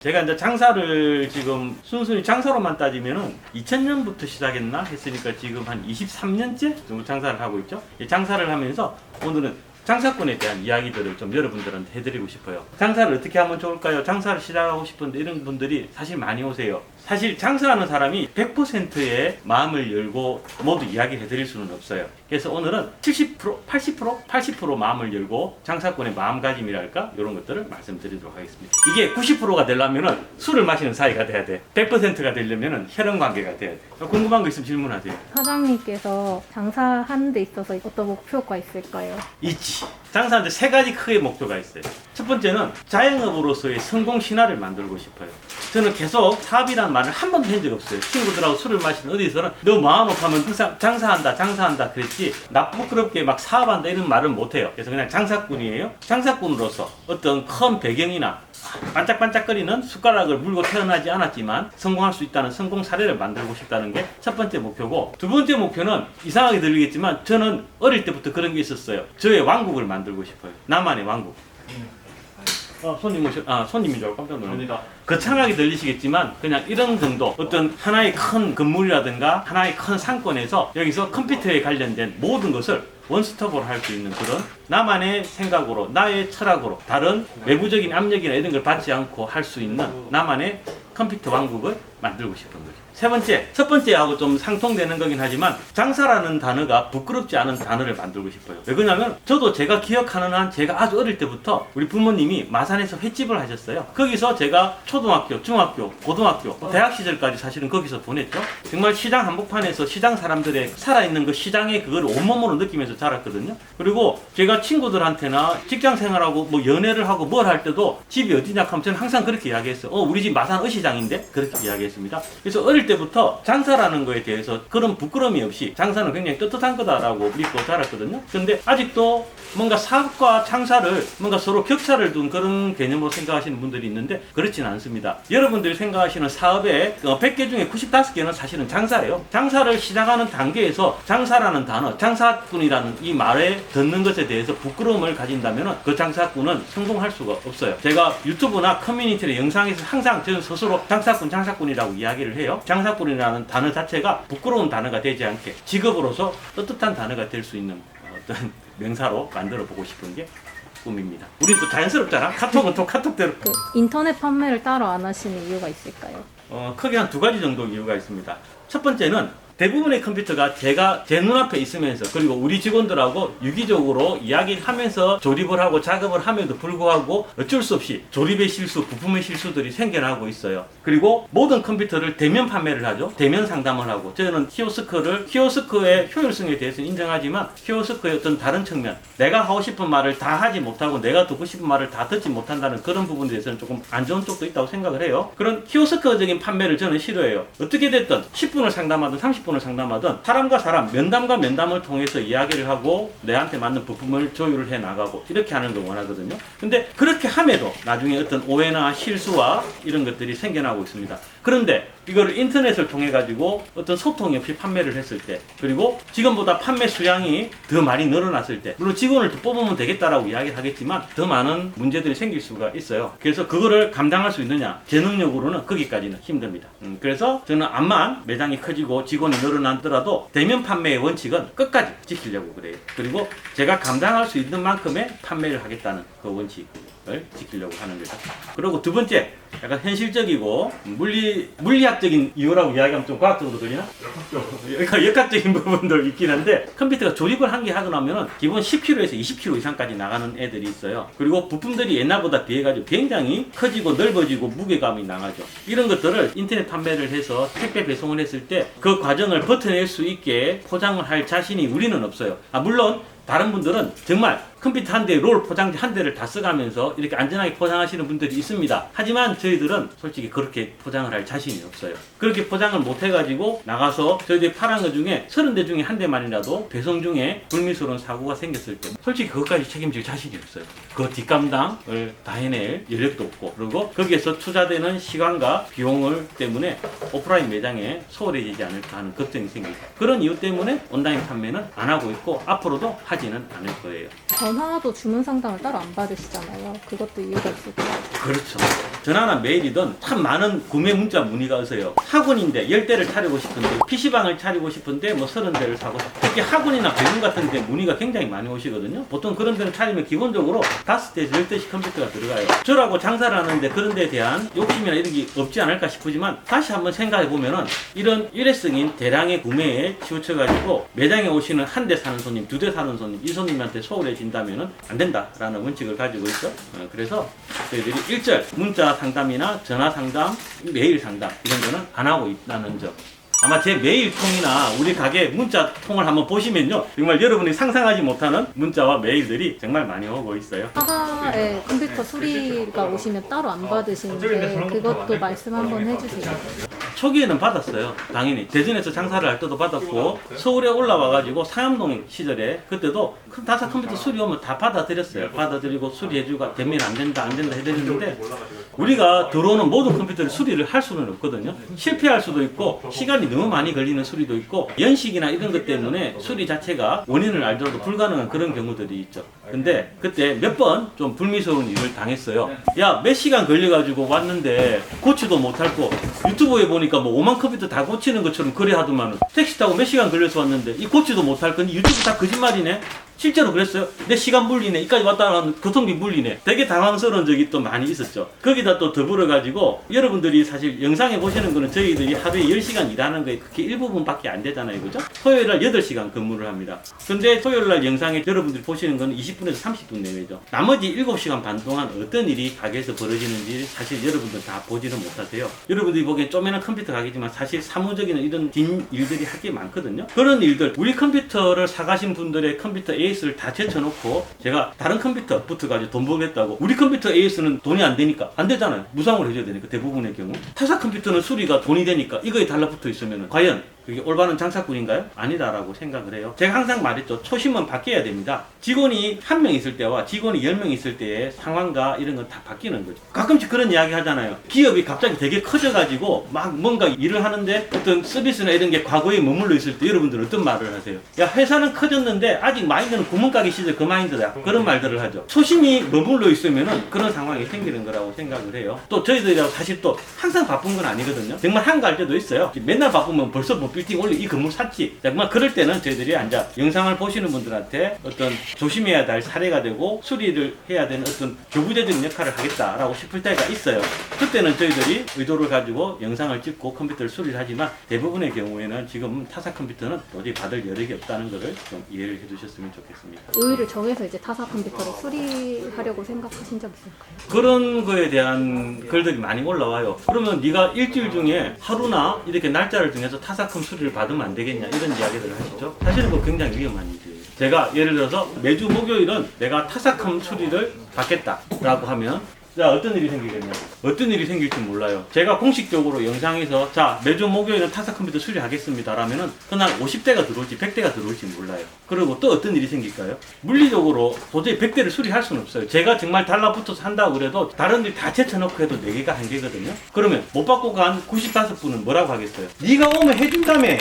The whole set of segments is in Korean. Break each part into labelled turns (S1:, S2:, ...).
S1: 제가 이제 장사를 지금 순순히 장사로만 따지면은 2000년부터 시작했나 했으니까 지금 한 23년째 정도 장사를 하고 있죠. 이 장사를 하면서 오늘은 장사꾼에 대한 이야기들을 좀 여러분들한테 해드리고 싶어요. 장사를 어떻게 하면 좋을까요? 장사를 시작하고 싶은데 이런 분들이 사실 많이 오세요. 사실 장사하는 사람이 100%의 마음을 열고 모두 이야기해 드릴 수는 없어요. 그래서 오늘은 70%, 80% 마음을 열고 장사꾼의 마음가짐이랄까? 이런 것들을 말씀드리도록 하겠습니다. 이게 90%가 되려면 술을 마시는 사이가 돼야 돼. 100%가 되려면 혈연관계가 돼야 돼. 궁금한 거 있으면 질문하세요.
S2: 사장님께서 장사하는 데 있어서 어떤 목표가 있을까요?
S1: 있지. 장사하는데 세 가지 크게 목표가 있어요. 첫 번째는 자영업으로서의 성공 신화를 만들고 싶어요. 저는 계속 사업이라는 말을 한 번도 한 적 없어요. 친구들하고 술을 마시는 어디서는 너 마음업 하면 항상 장사한다 그랬지 나쁘끄럽게 막 사업한다 이런 말은 못해요. 그래서 그냥 장사꾼이에요. 장사꾼으로서 어떤 큰 배경이나 반짝반짝거리는 숟가락을 물고 태어나지 않았지만 성공할 수 있다는 성공 사례를 만들고 싶다는 게 첫 번째 목표고, 두 번째 목표는 이상하게 들리겠지만 저는 어릴 때부터 그런 게 있었어요. 저의 왕국을 만들고 싶어요. 나만의 왕국. 손님인 줄 알고 깜짝 놀랍니다. 거창하게 들리시겠지만 그냥 이런 정도 어떤 하나의 큰 건물이라든가 하나의 큰 상권에서 여기서 컴퓨터에 관련된 모든 것을 원스톱으로 할 수 있는 그런 나만의 생각으로 나의 철학으로 다른 외부적인 압력이나 이런 걸 받지 않고 할 수 있는 나만의 컴퓨터 왕국을 만들고 싶은 거죠. 세 번째, 첫 번째하고 좀 상통되는 거긴 하지만 장사라는 단어가 부끄럽지 않은 단어를 만들고 싶어요. 왜 그러냐면 저도 제가 기억하는 한 제가 아주 어릴 때부터 우리 부모님이 마산에서 횟집을 하셨어요. 거기서 제가 초등학교, 중학교, 고등학교, 대학 시절까지 사실은 거기서 보냈죠. 정말 시장 한복판에서 시장 사람들의 살아있는 그 시장의 그걸 온몸으로 느끼면서 자랐거든요. 그리고 제가 친구들한테나 직장 생활하고 뭐 연애를 하고 뭘 할 때도 집이 어디냐 하면 저는 항상 그렇게 이야기했어요. 우리 집 마산 어시장인데? 그렇게 이야기했습니다. 그래서 어릴 때부터 장사라는 거에 대해서 그런 부끄러움이 없이 장사는 굉장히 떳떳한 거다라고 믿고 자랐거든요. 그런데 아직도 뭔가 사업과 장사를 뭔가 서로 격차를 둔 그런 개념으로 생각하시는 분들이 있는데 그렇지는 않습니다. 여러분들이 생각하시는 사업의 100개 중에 95개는 사실은 장사예요. 장사를 시작하는 단계에서 장사라는 단어, 장사꾼이라는 이 말에 듣는 것에 대해서 부끄러움을 가진다면 그 장사꾼은 성공할 수가 없어요. 제가 유튜브나 커뮤니티의 영상에서 항상 저는 스스로 장사꾼이라고 이야기를 해요. 장사꾼이라는 단어 자체가 부끄러운 단어가 되지 않게 직업으로서 떳떳한 단어가 될 수 있는 어떤 명사로 만들어 보고 싶은 게 꿈입니다. 우린 또 자연스럽잖아. 카톡은 또 카톡대로.
S2: 인터넷 판매를 따로 안 하시는 이유가 있을까요?
S1: 크게 한 두 가지 정도 이유가 있습니다. 첫 번째는 대부분의 컴퓨터가 제 눈앞에 있으면서 그리고 우리 직원들하고 유기적으로 이야기를 하면서 조립을 하고 작업을 함에도 불구하고 어쩔 수 없이 조립의 실수, 부품의 실수들이 생겨나고 있어요. 그리고 모든 컴퓨터를 대면 판매를 하죠. 대면 상담을 하고 저는 키오스크의 효율성에 대해서 인정하지만 키오스크의 어떤 다른 측면, 내가 하고 싶은 말을 다 하지 못하고 내가 듣고 싶은 말을 다 듣지 못한다는 그런 부분에 대해서는 조금 안 좋은 쪽도 있다고 생각을 해요. 그런 키오스크적인 판매를 저는 싫어해요. 어떻게 됐든 10분을 상담하든 30분을 상담하든 사람과 사람, 면담과 면담을 통해서 이야기를 하고 내한테 맞는 부품을 조율을 해 나가고 이렇게 하는 걸 원하거든요. 근데 그렇게 함에도 나중에 어떤 오해나 실수와 이런 것들이 생겨나고 있습니다. 그런데 이거를 인터넷을 통해 가지고 어떤 소통이 없이 판매를 했을 때, 그리고 지금보다 판매 수량이 더 많이 늘어났을 때, 물론 직원을 더 뽑으면 되겠다라고 이야기를 하겠지만 더 많은 문제들이 생길 수가 있어요. 그래서 그거를 감당할 수 있느냐, 제 능력으로는 거기까지는 힘듭니다. 그래서 저는 암만 매장이 커지고 직원이 늘어나더라도 대면 판매의 원칙은 끝까지 지키려고 그래요. 그리고 제가 감당할 수 있는 만큼의 판매를 하겠다는 그 원칙을 지키려고 하는 거죠. 그리고 두 번째, 약간 현실적이고 물리학적인 이유라고 이야기하면 좀 과학적으로 들리나? 역학적인 부분도 있긴 한데, 컴퓨터가 조립을 한 개 하고 나면은 기본 10kg에서 20kg 이상까지 나가는 애들이 있어요. 그리고 부품들이 옛날보다 비해가지고 굉장히 커지고 넓어지고 무게감이 나가죠. 이런 것들을 인터넷 판매를 해서 택배 배송을 했을 때 그 과정을 버텨낼 수 있게 포장을 할 자신이 우리는 없어요. 물론 다른 분들은 정말 컴퓨터 한 대, 롤 포장지 한 대를 다 써가면서 이렇게 안전하게 포장하시는 분들이 있습니다. 하지만 저희들은 솔직히 그렇게 포장을 할 자신이 없어요. 그렇게 포장을 못 해가지고 나가서 저희들이 팔은 것 중에 30대 중에 한 대만이라도 배송 중에 불미스러운 사고가 생겼을 때 솔직히 그것까지 책임질 자신이 없어요. 그 뒷감당을 다 해낼 여력도 없고, 그리고 거기에서 투자되는 시간과 비용을 때문에 오프라인 매장에 소홀해지지 않을까 하는 걱정이 생기죠. 그런 이유 때문에 온라인 판매는 안 하고 있고 앞으로도 하지는 않을 거예요.
S2: 전화도 주문 상담을 따로 안 받으시잖아요. 그것도 이유가 있을까요?
S1: 그렇죠. 전화나 메일이든 참 많은 구매 문자 문의가 오세요. 학원인데 10대를 차리고 싶은데, PC방을 차리고 싶은데 뭐 30대를 사고, 특히 학원이나 배움 같은 데 문의가 굉장히 많이 오시거든요. 보통 그런 데는 차리면 기본적으로 5대에서 10대씩 컴퓨터가 들어가요. 저라고 장사를 하는데 그런 데에 대한 욕심이나 이런 게 없지 않을까 싶지만, 다시 한번 생각해 보면은 이런 일회성인 대량의 구매에 치우쳐가지고 매장에 오시는 한 대 사는 손님, 2대 사는 손님, 이 손님한테 소홀해진다면은 안 된다라는 원칙을 가지고 있죠. 그래서 저희들이 일절 문자 상담이나 전화 상담, 메일 상담 이런 거는 안 하고 있다는 점. 아마 제 메일 통이나 우리 가게 문자 통을 한번 보시면요, 정말 여러분이 상상하지 못하는 문자와 메일들이 정말 많이 오고 있어요.
S2: 사과에 컴퓨터 수리가 오시면 따로 안 받으시는데 그것도 말씀 한번 해주세요.
S1: 초기에는 받았어요. 당연히 대전에서 장사를 할 때도 받았고, 서울에 올라와가지고 상암동 시절에 그때도 큰 다사 컴퓨터 수리 오면 다 받아들였어요. 받아들이고 수리해주고 되면 안 된다 해드렸는데, 우리가 들어오는 모든 컴퓨터를 수리를 할 수는 없거든요. 실패할 수도 있고 시간이 너무 많이 걸리는 수리도 있고, 연식이나 이런 것 때문에 수리 자체가 원인을 알더라도 불가능한 그런 경우들이 있죠. 근데 그때 몇 번 좀 불미스러운 일을 당했어요. 야, 몇 시간 걸려가지고 왔는데 고치도 못하고, 유튜브에 보니까 뭐 5만 컴퓨터 다 고치는 것처럼 그래 하더만은, 택시 타고 몇 시간 걸려서 왔는데 이 고치도 못할 거니 유튜브 다 거짓말이네? 실제로 그랬어요. 내 시간 물리네. 이까지 왔다 가면 교통비 물리네. 되게 당황스러운 적이 또 많이 있었죠. 거기다 또 더불어가지고, 여러분들이 사실 영상에 보시는 거는 저희들이 하루에 10시간 일하는 거에 그렇게 일부분밖에 안 되잖아요. 그죠? 토요일 날 8시간 근무를 합니다. 근데 토요일 날 영상에 여러분들이 보시는 거는 20분에서 30분 내외죠. 나머지 7시간 반 동안 어떤 일이 가게에서 벌어지는지 사실 여러분들 다 보지는 못하세요. 여러분들이 보기엔 쪼매난 컴퓨터 가게지만 사실 사무적인 이런 긴 일들이 할 게 많거든요. 그런 일들, 우리 컴퓨터를 사가신 분들의 컴퓨터 AS를 다 제쳐놓고 제가 다른 컴퓨터 붙어가지고 돈 벌겠다고, 우리 컴퓨터 AS는 돈이 안 되니까 안 되잖아요. 무상으로 해줘야 되니까 대부분의 경우. 타사 컴퓨터는 수리가 돈이 되니까 이거에 달라붙어 있으면 과연 그게 올바른 장사꾼인가요? 아니다라고 생각을 해요. 제가 항상 말했죠. 초심은 바뀌어야 됩니다. 직원이 1명 있을 때와 직원이 10명 있을 때의 상황과 이런 건 다 바뀌는 거죠. 가끔씩 그런 이야기 하잖아요. 기업이 갑자기 되게 커져가지고 막 뭔가 일을 하는데 어떤 서비스나 이런 게 과거에 머물러 있을 때 여러분들은 어떤 말을 하세요? 야, 회사는 커졌는데 아직 마인드는 구멍가게 시절 그 마인드다. 그런 말들을 하죠. 초심이 머물러 있으면은 그런 상황이 생기는 거라고 생각을 해요. 또 저희들이라고 사실 또 항상 바쁜 건 아니거든요. 정말 한가할 때도 있어요. 맨날 바쁘면 벌써 뭐 빌딩 원래 이 건물 샀지. 정말 그럴 때는 저희들이 앉아 영상을 보시는 분들한테 어떤 조심해야 할 사례가 되고 수리를 해야 되는 어떤 교부제적인 역할을 하겠다라고 싶을 때가 있어요. 그때는 저희들이 의도를 가지고 영상을 찍고 컴퓨터를 수리를 하지만, 대부분의 경우에는 지금 타사 컴퓨터는 도저히 받을 여력이 없다는 것을 좀 이해를 해주셨으면 좋겠습니다.
S2: 요일을 정해서 이제 타사 컴퓨터를 수리하려고 생각하신 적 있을까요?
S1: 그런 거에 대한 글들이 많이 올라와요. 그러면 네가 일주일 중에 하루나 이렇게 날짜를 정해서 타사컴 수리를 받으면 안 되겠냐, 이런 이야기들을 하시죠. 사실은 그거 굉장히 위험한 일이에요. 제가 예를 들어서 매주 목요일은 내가 타사컴 수리를 받겠다라고 하면, 자, 어떤 일이 생기겠냐? 어떤 일이 생길지 몰라요. 제가 공식적으로 영상에서 자, 매주 목요일은 타사 컴퓨터 수리하겠습니다 라면은 그날 50대가 들어올지 100대가 들어올지 몰라요. 그리고 또 어떤 일이 생길까요? 물리적으로 도저히 100대를 수리할 수는 없어요. 제가 정말 달라붙어서 한다고 그래도 다른 일 다 제쳐놓고 해도 4개가 한계거든요. 그러면 못 받고 간 95분은 뭐라고 하겠어요? 네가 오면 해준다며!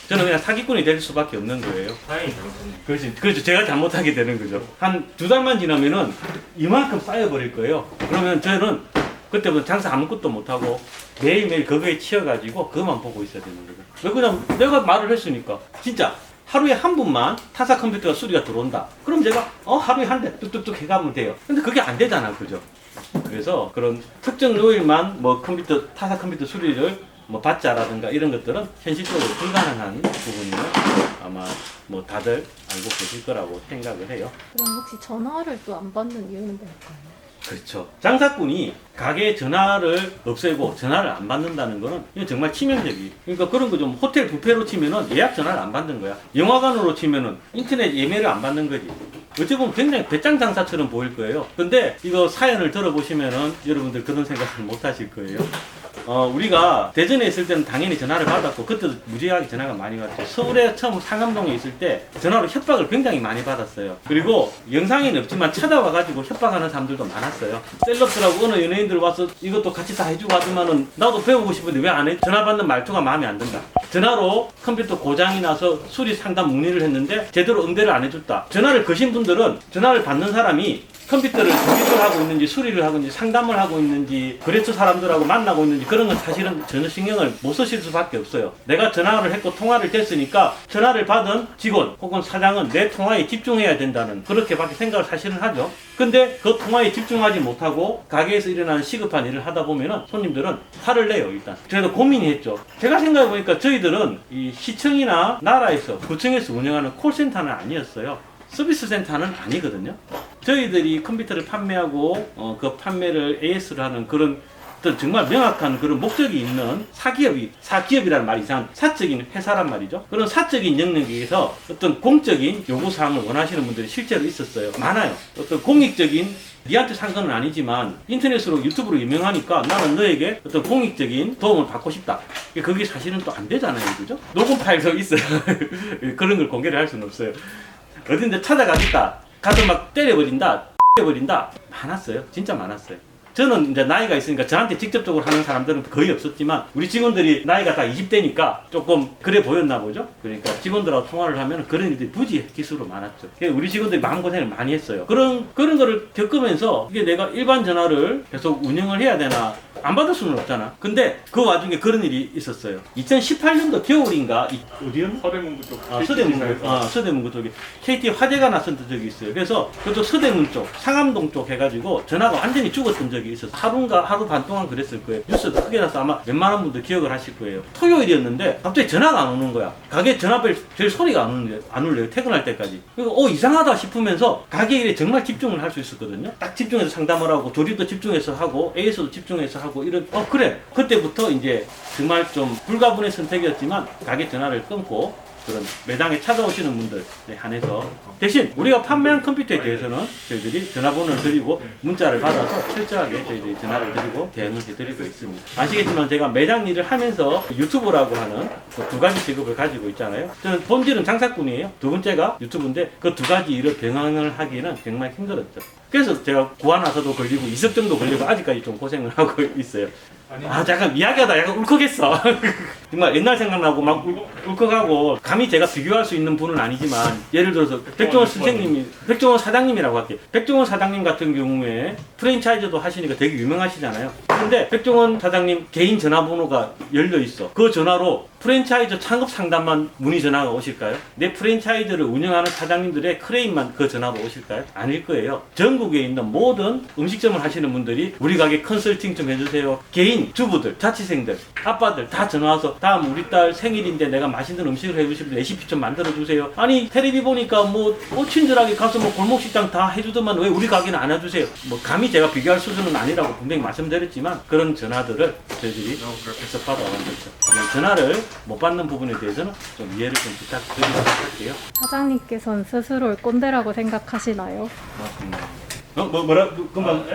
S1: 저는 그냥 사기꾼이 될 수밖에 없는 거예요.
S3: 다행히 잘못했네.
S1: 그렇죠. 제가 잘못하게 되는 거죠. 한 2달만 지나면은 이만큼 쌓여버릴 거예요. 그러면 저는 그때부터 장사 아무것도 못하고 매일매일 그거에 치여가지고 그것만 보고 있어야 되는 거죠. 왜 그냥 내가 말을 했으니까. 진짜 하루에 한 분만 타사 컴퓨터가 수리가 들어온다. 그럼 제가 하루에 한 대 뚝뚝뚝 해가면 돼요. 근데 그게 안 되잖아. 그죠? 그래서 그런 특정 요일만 뭐 타사 컴퓨터 수리를 뭐 받자라든가 이런 것들은 현실적으로 불가능한 부분이면 아마 뭐 다들 알고 계실 거라고 생각을 해요.
S2: 그럼 혹시 전화를 또 안 받는 이유는 뭘까요?
S1: 그렇죠. 장사꾼이 가게 전화를 없애고 전화를 안 받는다는 거는 이건 정말 치명적이에요. 그러니까 그런 거 좀 호텔 뷔페로 치면은 예약 전화를 안 받는 거야. 영화관으로 치면은 인터넷 예매를 안 받는 거지. 어찌 보면 굉장히 배짱 장사처럼 보일 거예요. 근데 이거 사연을 들어보시면은 여러분들 그런 생각을 못 하실 거예요. 우리가 대전에 있을 때는 당연히 전화를 받았고, 그때도 무지하게 전화가 많이 왔죠. 서울에 처음 상암동에 있을 때 전화로 협박을 굉장히 많이 받았어요. 그리고 영상에는 없지만 찾아와가지고 협박하는 사람들도 많았어요. 셀럽들하고 어느 연예인들 와서 이것도 같이 다 해주고 하지만은 나도 배우고 싶은데 왜 안 해? 전화 받는 말투가 마음에 안 든다. 전화로 컴퓨터 고장이 나서 수리 상담 문의를 했는데 제대로 응대를 안 해줬다. 전화를 거신 분들은 전화를 받는 사람이 컴퓨터를 조립을 하고 있는지 수리를 하고 있는지 상담을 하고 있는지 거래처 사람들하고 만나고 있는지 그런 건 사실은 전혀 신경을 못 쓰실 수밖에 없어요. 내가 전화를 했고 통화를 됐으니까 전화를 받은 직원 혹은 사장은 내 통화에 집중해야 된다는 그렇게밖에 생각을 사실은 하죠. 근데 그 통화에 집중하지 못하고 가게에서 일어나는 시급한 일을 하다 보면은 손님들은 화를 내요. 일단 그래서 고민이 했죠. 제가 생각해 보니까 저희들은 이 시청이나 나라에서 구청에서 운영하는 콜센터는 아니었어요. 서비스 센터는 아니거든요. 저희들이 컴퓨터를 판매하고 그 판매를 AS를 하는 그런 어떤 정말 명확한 그런 목적이 있는 사기업이라는 말이 이상한 사적인 회사란 말이죠. 그런 사적인 영역에서 어떤 공적인 요구사항을 원하시는 분들이 실제로 있었어요. 많아요. 어떤 공익적인 니한테 산 건 아니지만 인터넷으로 유튜브로 유명하니까 나는 너에게 어떤 공익적인 도움을 받고 싶다. 그게 사실은 또 안 되잖아요. 그죠? 녹음 파일도 있어요. 그런 걸 공개를 할 수는 없어요. 어딘데 찾아가겠다. 가서 막 때려버린다. 많았어요. 진짜 많았어요. 저는 이제 나이가 있으니까 저한테 직접적으로 하는 사람들은 거의 없었지만 우리 직원들이 나이가 다 20대니까 조금 그래 보였나 보죠. 그러니까 직원들하고 통화를 하면 그런 일들이 부지 기수로 많았죠. 우리 직원들이 마음고생을 많이 했어요. 그런 거를 겪으면서 이게 내가 일반 전화를 계속 운영을 해야 되나 안 받을 수는 없잖아. 근데 그 와중에 그런 일이 있었어요. 2018년도 겨울인가 어디였나?
S3: 서대문구 쪽.
S1: 서대문구 쪽에 KT 화재가 났었던 적이 있어요. 그래서 그쪽 서대문 쪽, 상암동 쪽 해가지고 전화가 완전히 죽었던 적이 있었어요. 하루 반 동안 그랬을 거예요. 뉴스도 크게 나서 아마 웬만한 분들 기억을 하실 거예요. 토요일이었는데 갑자기 전화가 안 오는 거야. 가게 전화벨 소리가 안 울려요. 퇴근할 때까지. 그리고 이상하다 싶으면서 가게 일에 정말 집중을 할 수 있었거든요. 딱 집중해서 상담을 하고 조립도 집중해서 하고 AS도 집중해서 하고 이런 그래. 그때부터 이제 정말 좀 불가분의 선택이었지만 가게 전화를 끊고 그런 매장에 찾아오시는 분들에 한해서 대신 우리가 판매한 컴퓨터에 대해서는 저희들이 전화번호를 드리고 문자를 받아서 철저하게 저희들이 전화를 드리고 대응을 해드리고 있습니다. 아시겠지만 제가 매장 일을 하면서 유튜브라고 하는 그 두 가지 직업을 가지고 있잖아요. 저는 본질은 장사꾼이에요. 두 번째가 유튜브인데 그 두 가지 일을 병행을 하기는 정말 힘들었죠. 그래서 제가 구하나서도 걸리고 이석정도 걸리고 아직까지 좀 고생을 하고 있어요. 잠깐 이야기하다 약간 울컥했어. 정말 옛날 생각나고 막 울컥하고 감히 제가 비교할 수 있는 분은 아니지만 예를 들어서 백종원 사장님이라고 할게요. 백종원 사장님 같은 경우에 프랜차이즈도 하시니까 되게 유명하시잖아요. 근데 백종원 사장님 개인 전화번호가 열려 있어. 그 전화로 프랜차이즈 창업 상담만 문의 전화가 오실까요? 내 프랜차이즈를 운영하는 사장님들의 크레임만 그 전화가 오실까요? 아닐 거예요. 전국에 있는 모든 음식점을 하시는 분들이 우리 가게 컨설팅 좀 해주세요. 개인 주부들, 자취생들, 아빠들 다 전화와서 다음 우리 딸 생일인데 내가 맛있는 음식을 해주시면 레시피 좀 만들어주세요. 아니 텔레비 보니까 뭐 친절하게 가서 뭐 골목식당 다 해주더만 왜 우리 가게는 안 해주세요? 뭐 감히 제가 비교할 수준은 아니라고 분명히 말씀드렸지만 그런 전화들을 저희들이 계속 받아왔는 거죠. 전화를 못 받는 부분에 대해서는 좀 이해를 좀 부탁드리도록 할게요.
S2: 사장님께서는 스스로를 꼰대라고 생각하시나요?
S1: 뭐라 금방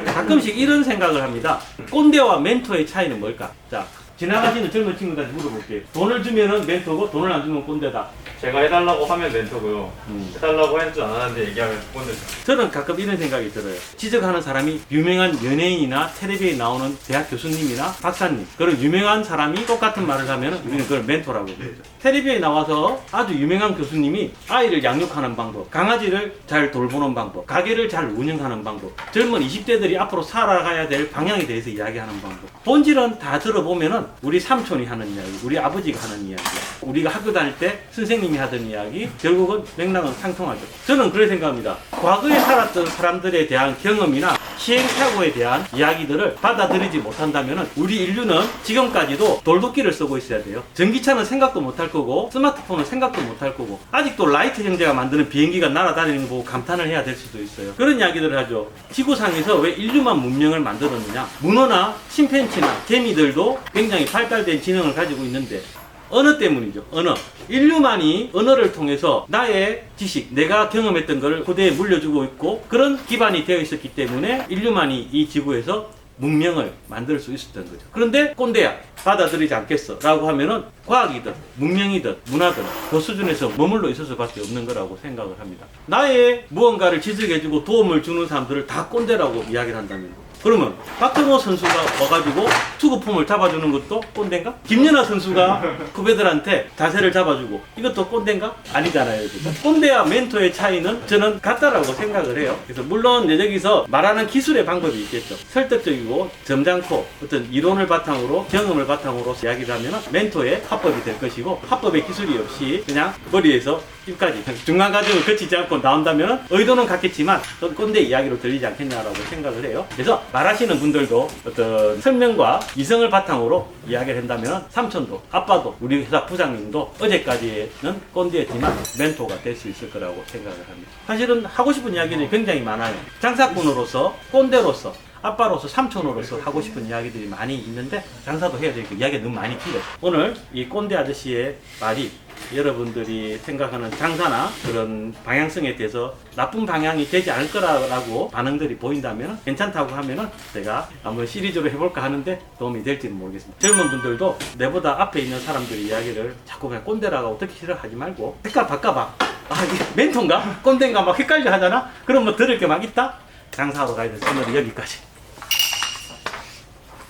S1: 가끔씩 이런 생각을 합니다. 꼰대와 멘토의 차이는 뭘까? 자, 지나가시는 젊은 친구들한테 물어볼게요. 돈을 주면은 멘토고 돈을 안 주면 꼰대다.
S3: 제가 해달라고 하면 멘토고요. 해달라고 했지 않았는데 얘기하면 꼰대죠.
S1: 저는 가끔 이런 생각이 들어요. 지적하는 사람이 유명한 연예인이나 텔레비에 나오는 대학 교수님이나 박사님 그런 유명한 사람이 똑같은 말을 하면 우리는 그걸 멘토라고 부르죠. 텔레비에 나와서 아주 유명한 교수님이 아이를 양육하는 방법, 강아지를 잘 돌보는 방법, 가게를 잘 운영하는 방법, 젊은 20대들이 앞으로 살아가야 될 방향에 대해서 이야기하는 방법. 본질은 다 들어보면은 우리 삼촌이 하는 이야기, 우리 아버지가 하는 이야기, 우리가 학교 다닐 때 선생님이 하던 이야기, 결국은 맥락은 상통하죠. 저는 그렇게 생각합니다. 과거에 살았던 사람들에 대한 경험이나 시행착오에 대한 이야기들을 받아들이지 못한다면 우리 인류는 지금까지도 돌도끼를 쓰고 있어야 돼요. 전기차는 생각도 못할 거고 스마트폰은 생각도 못할 거고 아직도 라이트 형제가 만드는 비행기가 날아다니는 거 보고 감탄을 해야 될 수도 있어요. 그런 이야기들을 하죠. 지구상에서 왜 인류만 문명을 만들었느냐. 문어나 침팬지나 개미들도 굉장히 발달된 지능을 가지고 있는데 언어 때문이죠. 언어. 인류만이 언어를 통해서 나의 지식, 내가 경험했던 것을 후대에 물려주고 있고 그런 기반이 되어 있었기 때문에 인류만이 이 지구에서 문명을 만들 수 있었던 거죠. 그런데 꼰대야 받아들이지 않겠어 라고 하면은 과학이든 문명이든 문화든 그 수준에서 머물러 있을 수밖에 없는 거라고 생각을 합니다. 나의 무언가를 지적해주고 도움을 주는 사람들을 다 꼰대라고 이야기를 한다면 그러면 박정호 선수가 와가지고 투구폼을 잡아주는 것도 꼰대인가? 김연아 선수가 후배들한테 자세를 잡아주고 이것도 꼰대인가? 아니잖아요. 그죠? 꼰대와 멘토의 차이는 저는 같다라고 생각을 해요. 그래서 물론 여기서 말하는 기술의 방법이 있겠죠. 설득적이고 점잖고 어떤 이론을 바탕으로 경험을 바탕으로 이야기를 하면 멘토의 화법이 될 것이고 화법의 기술이 없이 그냥 머리에서 입까지 중간 과정을 거치지 않고 나온다면 의도는 같겠지만 꼰대 이야기로 들리지 않겠냐라고 생각을 해요. 그래서 말하시는 분들도 어떤 설명과 이성을 바탕으로 이야기를 한다면 삼촌도 아빠도 우리 회사 부장님도 어제까지는 꼰대였지만 멘토가 될 수 있을 거라고 생각을 합니다. 사실은 하고 싶은 이야기들이 굉장히 많아요. 장사꾼으로서 꼰대로서 아빠로서 삼촌으로서 하고 싶은 이야기들이 많이 있는데 장사도 해야 되니까 이야기가 너무 많이 길어요. 오늘 이 꼰대 아저씨의 말이 여러분들이 생각하는 장사나 그런 방향성에 대해서 나쁜 방향이 되지 않을 거라고 반응들이 보인다면 괜찮다고 하면은 제가 한번 시리즈로 해볼까 하는데 도움이 될지는 모르겠습니다. 젊은 분들도 내보다 앞에 있는 사람들의 이야기를 자꾸 그냥 꼰대라고 듣기 싫어하지 말고 색깔 바꿔봐. 아 이게 멘토인가? 꼰대인가 막 헷갈려 하잖아? 그럼 뭐 들을 게 막 있다? 장사하러 가야 돼서 오늘은 여기까지.